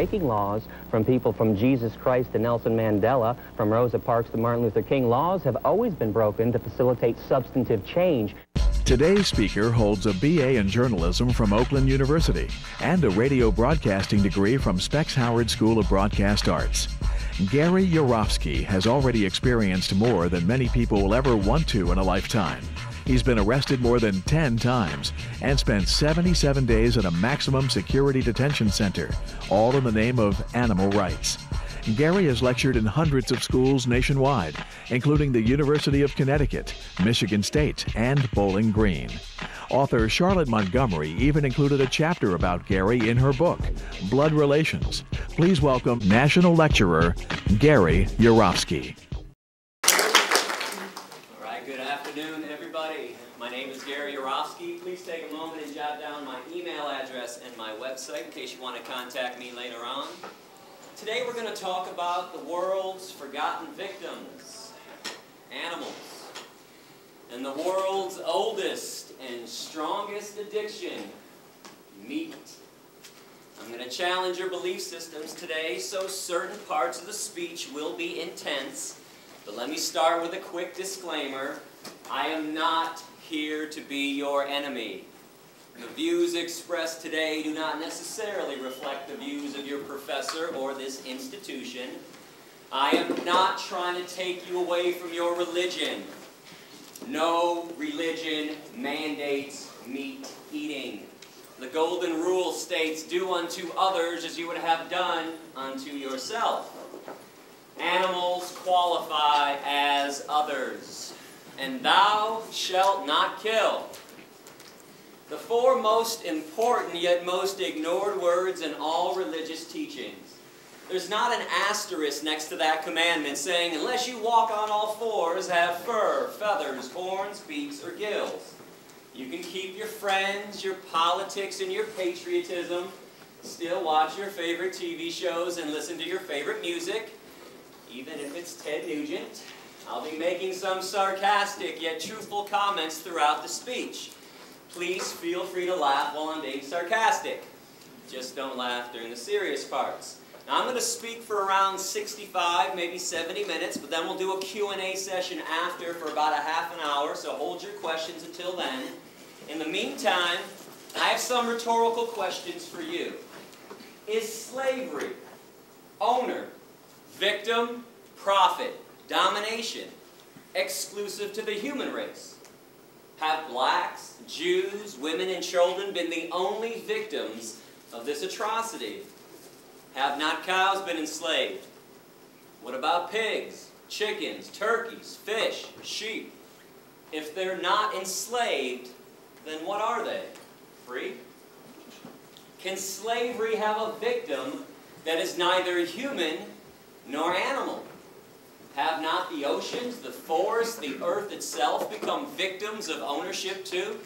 breaking laws, from people from Jesus Christ to Nelson Mandela, from Rosa Parks to Martin Luther King. Laws have always been broken to facilitate substantive change. Today's speaker holds a BA in journalism from Oakland University and a radio broadcasting degree from Specs Howard School of Broadcast Arts. Gary Yourofsky has already experienced more than many people will ever want to in a lifetime. He's been arrested more than 10 times and spent 77 days in a maximum security detention center, all in the name of animal rights. Gary has lectured in hundreds of schools nationwide, including the University of Connecticut, Michigan State, and Bowling Green. Author Charlotte Montgomery even included a chapter about Gary in her book, Blood Relations. Please welcome National Lecturer Gary Yourofsky. All right, good afternoon, everybody. My name is Gary Yourofsky. Please take a moment and jot down my email address and my website in case you want to contact me later on. Today we're going to talk about the world's forgotten victims, animals, and the world's oldest and strongest addiction, meat. I'm going to challenge your belief systems today, so certain parts of the speech will be intense. But let me start with a quick disclaimer. I am not here to be your enemy. The views expressed today do not necessarily reflect the views of your professor or this institution. I am not trying to take you away from your religion. No religion mandates meat eating. The golden rule states, do unto others as you would have done unto yourself. Animals qualify as others. And thou shalt not kill. The four most important yet most ignored words in all religious teachings. There's not an asterisk next to that commandment saying, unless you walk on all fours, have fur, feathers, horns, beaks, or gills. You can keep your friends, your politics, and your patriotism, still watch your favorite TV shows and listen to your favorite music, even if it's Ted Nugent. I'll be making some sarcastic yet truthful comments throughout the speech. Please feel free to laugh while I'm being sarcastic. Just don't laugh during the serious parts. Now I'm going to speak for around 65, maybe 70 minutes, but then we'll do a Q&A session after for about a half an hour, so hold your questions until then. In the meantime, I have some rhetorical questions for you. Is slavery, owner, victim, profit, domination, exclusive to the human race? Have blacks, Jews, women, and children been the only victims of this atrocity? Have not cows been enslaved? What about pigs, chickens, turkeys, fish, sheep? If they're not enslaved, then what are they? Free? Can slavery have a victim that is neither human nor animal? Have not the oceans, the forests, the earth itself become victims of ownership too?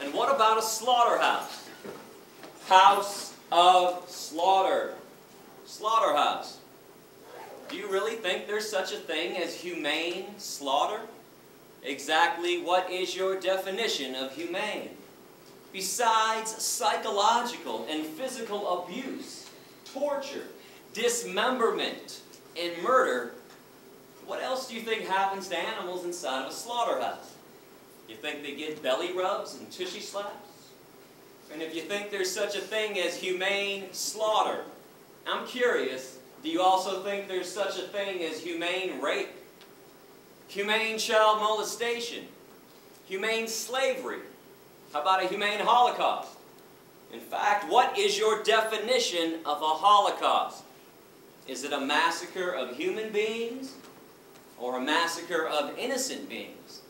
And what about a slaughterhouse? House of slaughter. Slaughterhouse. Do you really think there's such a thing as humane slaughter? Exactly what is your definition of humane? Besides psychological and physical abuse, torture, dismemberment, and murder, what else do you think happens to animals inside of a slaughterhouse? You think they get belly rubs and tushy slaps? And if you think there's such a thing as humane slaughter, I'm curious, do you also think there's such a thing as humane rape? Humane child molestation? Humane slavery? How about a humane Holocaust? In fact, what is your definition of a Holocaust? Is it a massacre of human beings or a massacre of innocent beings?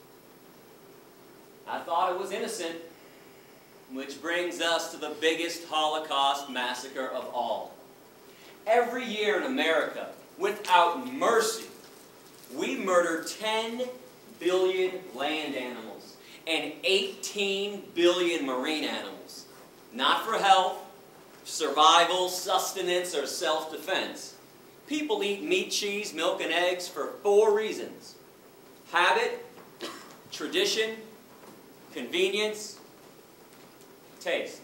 I thought it was innocent, which brings us to the biggest Holocaust massacre of all. Every year in America, without mercy, we murder 10 billion land animals and 18 billion marine animals. Not for health, survival, sustenance, or self-defense. People eat meat, cheese, milk, and eggs for 4 reasons: habit, tradition, convenience, taste.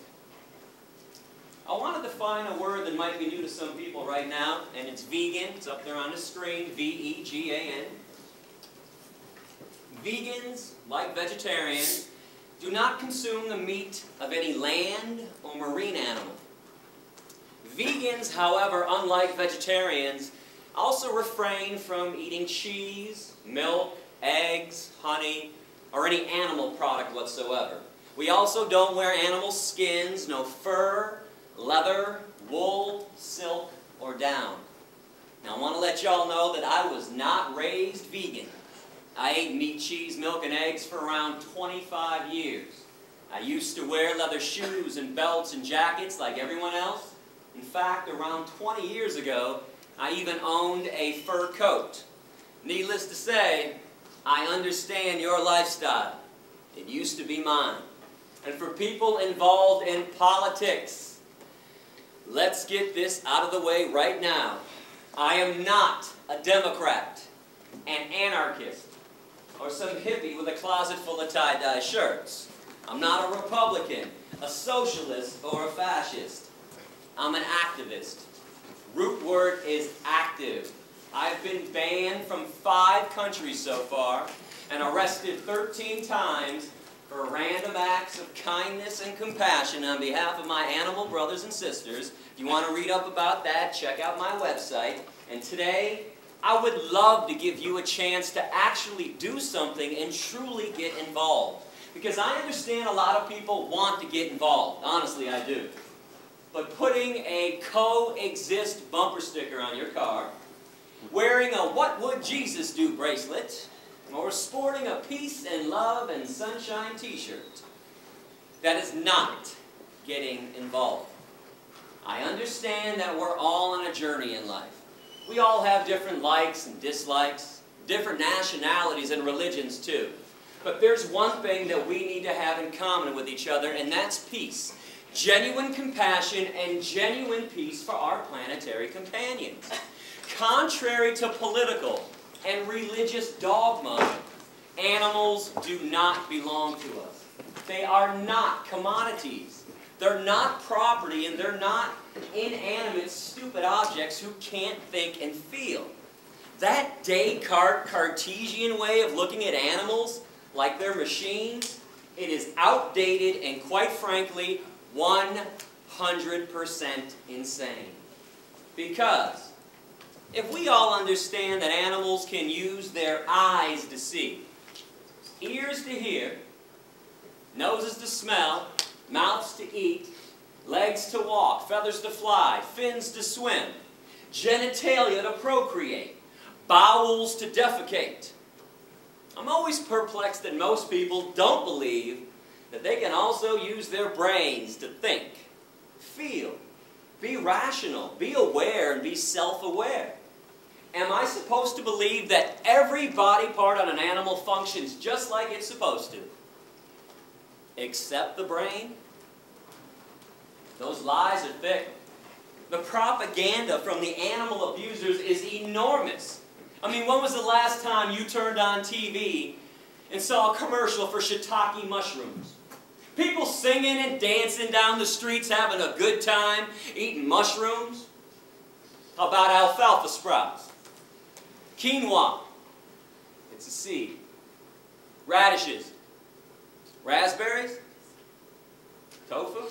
I want to define a word that might be new to some people right now, and it's vegan. It's up there on the screen, V-E-G-A-N. Vegans, like vegetarians, do not consume the meat of any land or marine animal. Vegans, however, unlike vegetarians, also refrain from eating cheese, milk, eggs, honey, or any animal product whatsoever. We also don't wear animal skins, no fur, leather, wool, silk, or down. Now I want to let y'all know that I was not raised vegan. I ate meat, cheese, milk, and eggs for around 25 years. I used to wear leather shoes and belts and jackets like everyone else. In fact, around 20 years ago, I even owned a fur coat. Needless to say, I understand your lifestyle. It used to be mine. And for people involved in politics, let's get this out of the way right now. I am not a Democrat, an anarchist, or some hippie with a closet full of tie-dye shirts. I'm not a Republican, a socialist, or a fascist. I'm an activist. Root word is active. I've been banned from 5 countries so far and arrested 13 times for random acts of kindness and compassion on behalf of my animal brothers and sisters. If you want to read up about that, check out my website. And today, I would love to give you a chance to actually do something and truly get involved. Because I understand a lot of people want to get involved. Honestly, I do. But putting a coexist bumper sticker on your car, wearing a "What Would Jesus Do" bracelet, or sporting a peace and love and sunshine t-shirt, that is not getting involved. I understand that we're all on a journey in life. We all have different likes and dislikes, different nationalities and religions too. But there's one thing that we need to have in common with each other, and that's peace. Genuine compassion and genuine peace for our planetary companions. Contrary to political and religious dogma, animals do not belong to us. They are not commodities. They're not property, and they're not inanimate, stupid objects who can't think and feel. That Descartes Cartesian way of looking at animals like they're machines, it is outdated and, quite frankly, 100% insane. Because if we all understand that animals can use their eyes to see, ears to hear, noses to smell, mouths to eat, legs to walk, feathers to fly, fins to swim, genitalia to procreate, bowels to defecate, I'm always perplexed that most people don't believe that they can also use their brains to think, feel, be rational, be aware, and be self-aware. Am I supposed to believe that every body part on an animal functions just like it's supposed to? Except the brain? Those lies are thick. The propaganda from the animal abusers is enormous. I mean, when was the last time you turned on TV and saw a commercial for shiitake mushrooms? People singing and dancing down the streets, having a good time, eating mushrooms. How about alfalfa sprouts? Quinoa. It's a seed. Radishes. Raspberries. Tofu.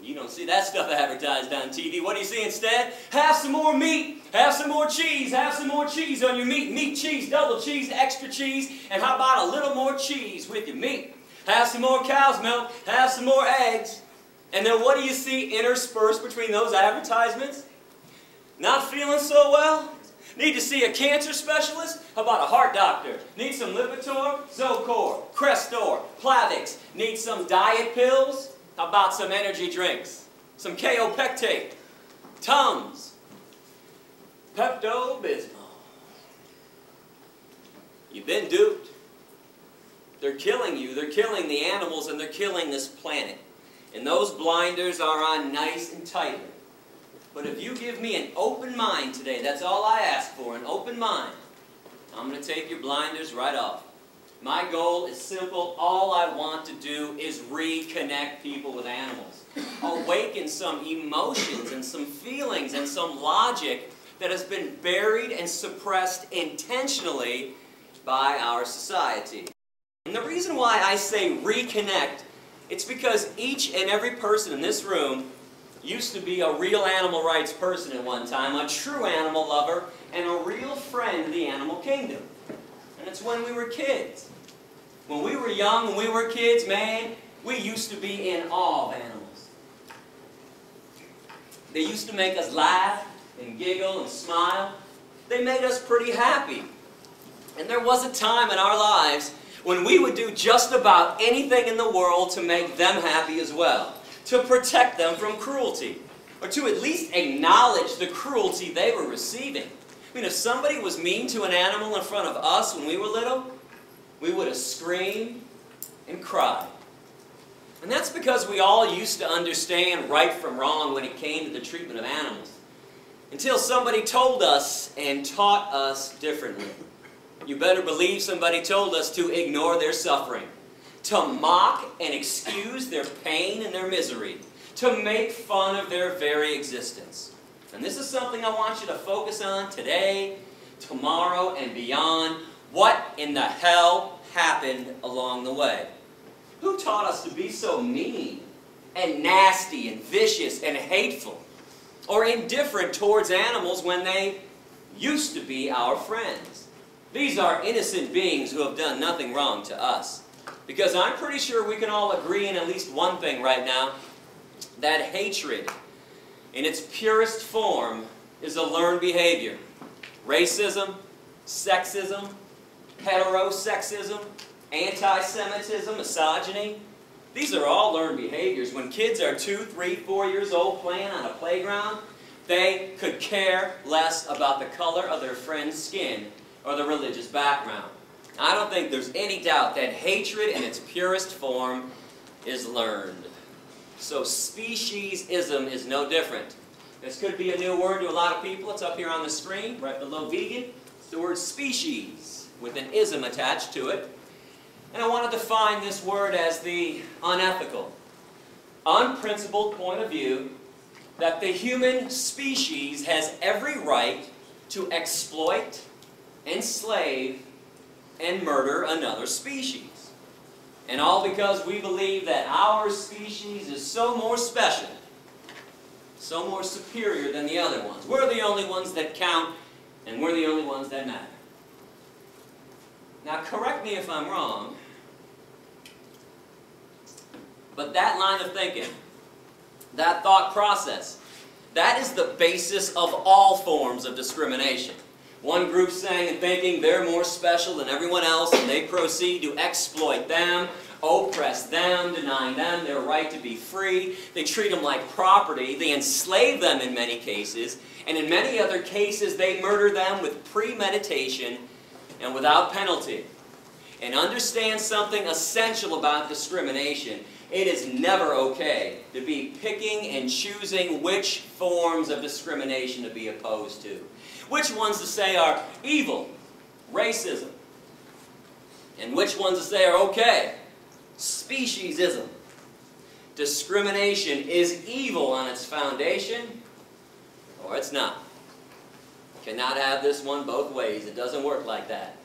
You don't see that stuff advertised on TV. What do you see instead? Have some more meat. Have some more cheese. Have some more cheese on your meat. Meat, cheese, double cheese, extra cheese. And how about a little more cheese with your meat? Have some more cow's milk. Have some more eggs. And then what do you see interspersed between those advertisements? Not feeling so well? Need to see a cancer specialist? How about a heart doctor? Need some Lipitor, Zocor, Crestor, Plavix? Need some diet pills? How about some energy drinks? Some Kaopectate, Tums, Pepto-Bismol. You've been duped. They're killing you, they're killing the animals, and they're killing this planet. And those blinders are on nice and tightly. But if you give me an open mind today, that's all I ask for, an open mind, I'm going to take your blinders right off. My goal is simple. All I want to do is reconnect people with animals. Awaken some emotions and some feelings and some logic that has been buried and suppressed intentionally by our society. And the reason why I say reconnect, it's because each and every person in this room used to be a real animal rights person at one time, a true animal lover, and a real friend of the animal kingdom. And it's when we were kids. When we were young, when we were kids, man, we used to be in awe of animals. They used to make us laugh and giggle and smile. They made us pretty happy. And there was a time in our lives when we would do just about anything in the world to make them happy as well, to protect them from cruelty, or to at least acknowledge the cruelty they were receiving. I mean, if somebody was mean to an animal in front of us when we were little, we would have screamed and cried. And that's because we all used to understand right from wrong when it came to the treatment of animals, until somebody told us and taught us differently. You better believe somebody told us to ignore their suffering, to mock and excuse their pain and their misery, to make fun of their very existence. And this is something I want you to focus on today, tomorrow, and beyond. What in the hell happened along the way? Who taught us to be so mean and nasty and vicious and hateful, or indifferent towards animals when they used to be our friends? These are innocent beings who have done nothing wrong to us. Because I'm pretty sure we can all agree in at least one thing right now, that hatred in its purest form is a learned behavior. Racism, sexism, heterosexism, anti-Semitism, misogyny, these are all learned behaviors. When kids are 2, 3, 4 years old playing on a playground, they could care less about the color of their friend's skin or the religious background. I don't think there's any doubt that hatred in its purest form is learned. So speciesism is no different. This could be a new word to a lot of people. It's up here on the screen, right below vegan. It's the word species, with an ism attached to it. And I want to define this word as the unethical, unprincipled point of view that the human species has every right to exploit, enslave, and murder another species. And all because we believe that our species is so more special, so more superior than the other ones. We're the only ones that count, and we're the only ones that matter. Now, correct me if I'm wrong, but that line of thinking, that thought process, that is the basis of all forms of discrimination. One group saying and thinking they're more special than everyone else, and they proceed to exploit them, oppress them, denying them their right to be free. They treat them like property. They enslave them in many cases, and in many other cases they murder them with premeditation and without penalty. And understand something essential about discrimination. It is never okay to be picking and choosing which forms of discrimination to be opposed to. Which ones to say are evil, racism, and which ones to say are okay, speciesism. Discrimination is evil on its foundation, or it's not. Cannot have this one both ways. It doesn't work like that.